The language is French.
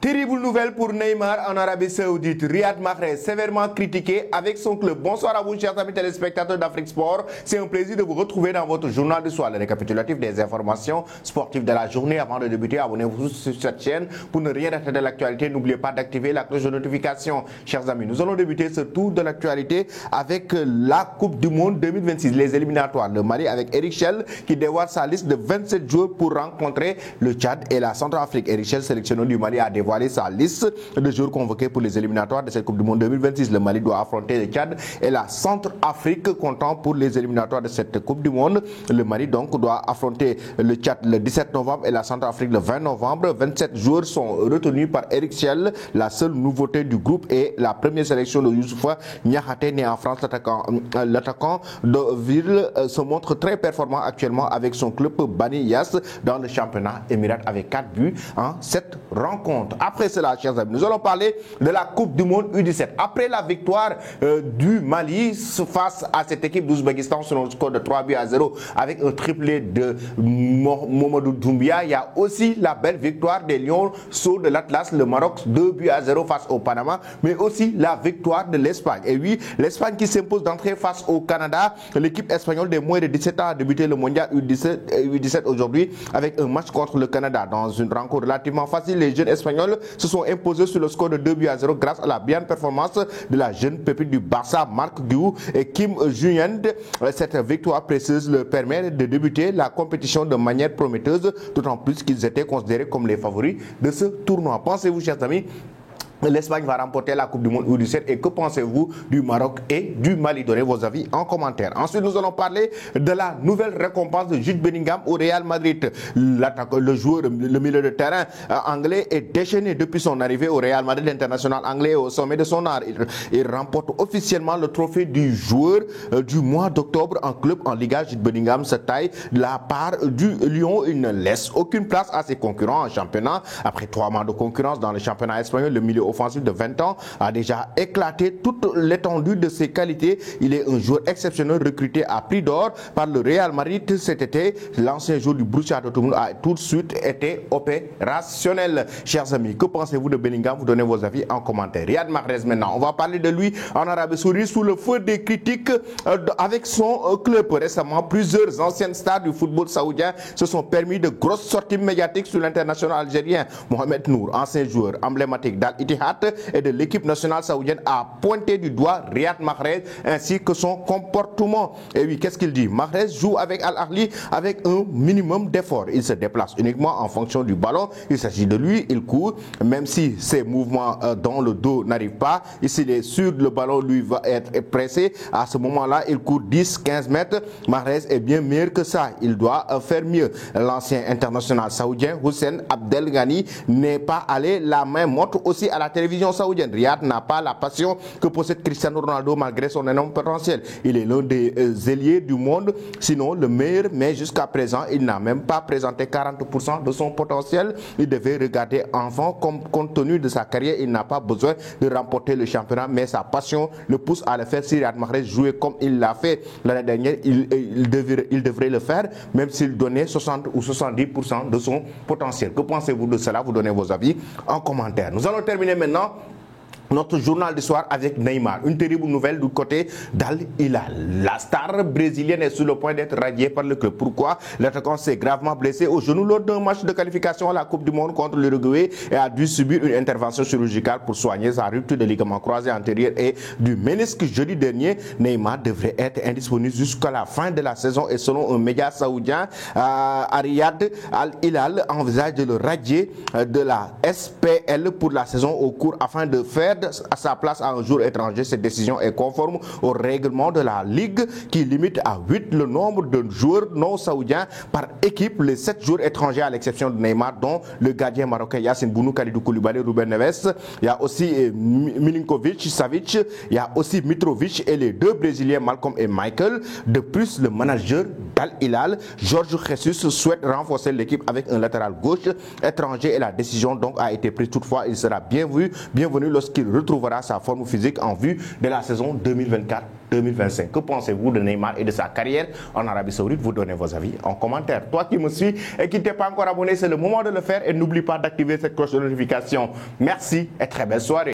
Terrible nouvelle pour Neymar en Arabie Saoudite. Riyad Mahrez sévèrement critiqué avec son club. Bonsoir à vous, chers amis téléspectateurs d'Afrique Sport. C'est un plaisir de vous retrouver dans votre journal de soir, le récapitulatif des informations sportives de la journée. Avant de débuter, abonnez-vous sur cette chaîne pour ne rien rater de l'actualité. N'oubliez pas d'activer la cloche de notification. Chers amis, nous allons débuter ce tour de l'actualité avec la Coupe du Monde 2026, les éliminatoires. Le Mali avec Eric Chelle qui dévoile sa liste de 27 joueurs pour rencontrer le Tchad et la Centrafrique. Eric Chelle, sélectionneur du Mali, a dévoilé sa liste de joueurs convoqués pour les éliminatoires de cette Coupe du Monde 2026. Le Mali doit affronter le Tchad et la Centrafrique comptant pour les éliminatoires de cette Coupe du Monde. Le Mali donc doit affronter le Tchad le 17 novembre et la Centrafrique le 20 novembre. 27 joueurs sont retenus par Eric Chelle. La seule nouveauté du groupe est la première sélection de Youssoupha Niakhaté, né en France. L'attaquant de Ville se montre très performant actuellement avec son club Bani Yas dans le championnat émirat avec 4 buts en 7 rencontres. Après cela, chers amis, nous allons parler de la Coupe du Monde U17. Après la victoire du Mali face à cette équipe d'Ouzbékistan sur le score de 3-0 avec un triplé de Mamadou Doumbia, il y a aussi la belle victoire des Lions sur de l'Atlas, le Maroc 2-0 face au Panama, mais aussi la victoire de l'Espagne. Et oui, l'Espagne qui s'impose d'entrer face au Canada. L'équipe espagnole des moins de 17 ans a débuté le mondial U17 aujourd'hui avec un match contre le Canada. Dans une rencontre relativement facile, les jeunes espagnols se sont imposés sur le score de 2-0 grâce à la brillante performance de la jeune pépite du Barça, Marc Guiu et Kim Juyend. Cette victoire précise leur permet de débuter la compétition de manière prometteuse, d'autant plus qu'ils étaient considérés comme les favoris de ce tournoi. Pensez-vous, chers amis, l'Espagne va remporter la Coupe du Monde U17 et que pensez-vous du Maroc et du Mali? Donnez vos avis en commentaire. Ensuite, nous allons parler de la nouvelle récompense de Jude Bellingham au Real Madrid. Le joueur, le milieu de terrain anglais est déchaîné depuis son arrivée au Real Madrid. L'international anglais est au sommet de son art. Il remporte officiellement le trophée du joueur du mois d'octobre en club en Liga. Jude Bellingham se taille de la part du Lyon. Il ne laisse aucune place à ses concurrents en championnat. Après 3 mois de concurrence dans le championnat espagnol, le milieu offensif de 20 ans a déjà éclaté toute l'étendue de ses qualités. Il est un joueur exceptionnel recruté à prix d'or par le Real Madrid cet été. L'ancien joueur du Borussia Dortmund a tout de suite été opérationnel. Chers amis, que pensez-vous de Bellingham? Vous donnez vos avis en commentaire. Riyad Mahrez maintenant, on va parler de lui en Arabie Saoudite sous le feu des critiques avec son club. Récemment, plusieurs anciennes stars du football saoudien se sont permis de grosses sorties médiatiques sur l'international algérien. Mohamed Nour, ancien joueur emblématique d'Al-Ittihad et de l'équipe nationale saoudienne, a pointé du doigt Riyad Mahrez ainsi que son comportement. Et oui, qu'est-ce qu'il dit? Mahrez joue avec Al-Ahli avec un minimum d'effort. Il se déplace uniquement en fonction du ballon. Il s'agit de lui, il court, même si ses mouvements dans le dos n'arrivent pas. Et s'il est sûr que le ballon lui va être pressé, à ce moment-là, il court 10-15 mètres. Mahrez est bien meilleur que ça. Il doit faire mieux. L'ancien international saoudien Houssen Abdelghani n'est pas allé la main morte aussi à la télévision saoudienne. Riyad n'a pas la passion que possède Cristiano Ronaldo malgré son énorme potentiel. Il est l'un des ailiers du monde, sinon le meilleur, mais jusqu'à présent, il n'a même pas présenté 40% de son potentiel. Il devait regarder enfant, compte tenu de sa carrière, il n'a pas besoin de remporter le championnat, mais sa passion le pousse à le faire. Si Riyad Mahrez jouait comme il l'a fait l'année dernière, il devrait le faire, même s'il donnait 60 ou 70% de son potentiel. Que pensez-vous de cela? Vous donnez vos avis en commentaire. Nous allons terminer maintenant notre journal du soir avec Neymar. Une terrible nouvelle du côté d'Al Hilal. La star brésilienne est sur le point d'être radiée par le club. Pourquoi? L'attaquant s'est gravement blessé au genou lors d'un match de qualification à la Coupe du Monde contre l'Uruguay et a dû subir une intervention chirurgicale pour soigner sa rupture de ligament croisé antérieur et du ménisque jeudi dernier. Neymar devrait être indisponible jusqu'à la fin de la saison et selon un média saoudien, Riyad Al Hilal envisage de le radier de la SPL pour la saison au cours afin de faire à sa place à un joueur étranger. Cette décision est conforme au règlement de la Ligue qui limite à 8 le nombre de joueurs non saoudiens par équipe. Les 7 joueurs étrangers à l'exception de Neymar, dont le gardien marocain Yassine Bounou, Kalidou Koulibaly, Ruben Neves. Il y a aussi Milinkovic, Savic, il y a aussi Mitrovic et les 2 Brésiliens Malcolm et Michael. De plus, le manager d'Al Hilal, Jorge Jesus, souhaite renforcer l'équipe avec un latéral gauche étranger et la décision donc a été prise. Toutefois, il sera bienvenu lorsqu'il qu'il retrouvera sa forme physique en vue de la saison 2024-2025. Que pensez-vous de Neymar et de sa carrière en Arabie Saoudite? Vous donnez vos avis en commentaire. Toi qui me suis et qui n'es pas encore abonné, c'est le moment de le faire et n'oublie pas d'activer cette cloche de notification. Merci et très belle soirée.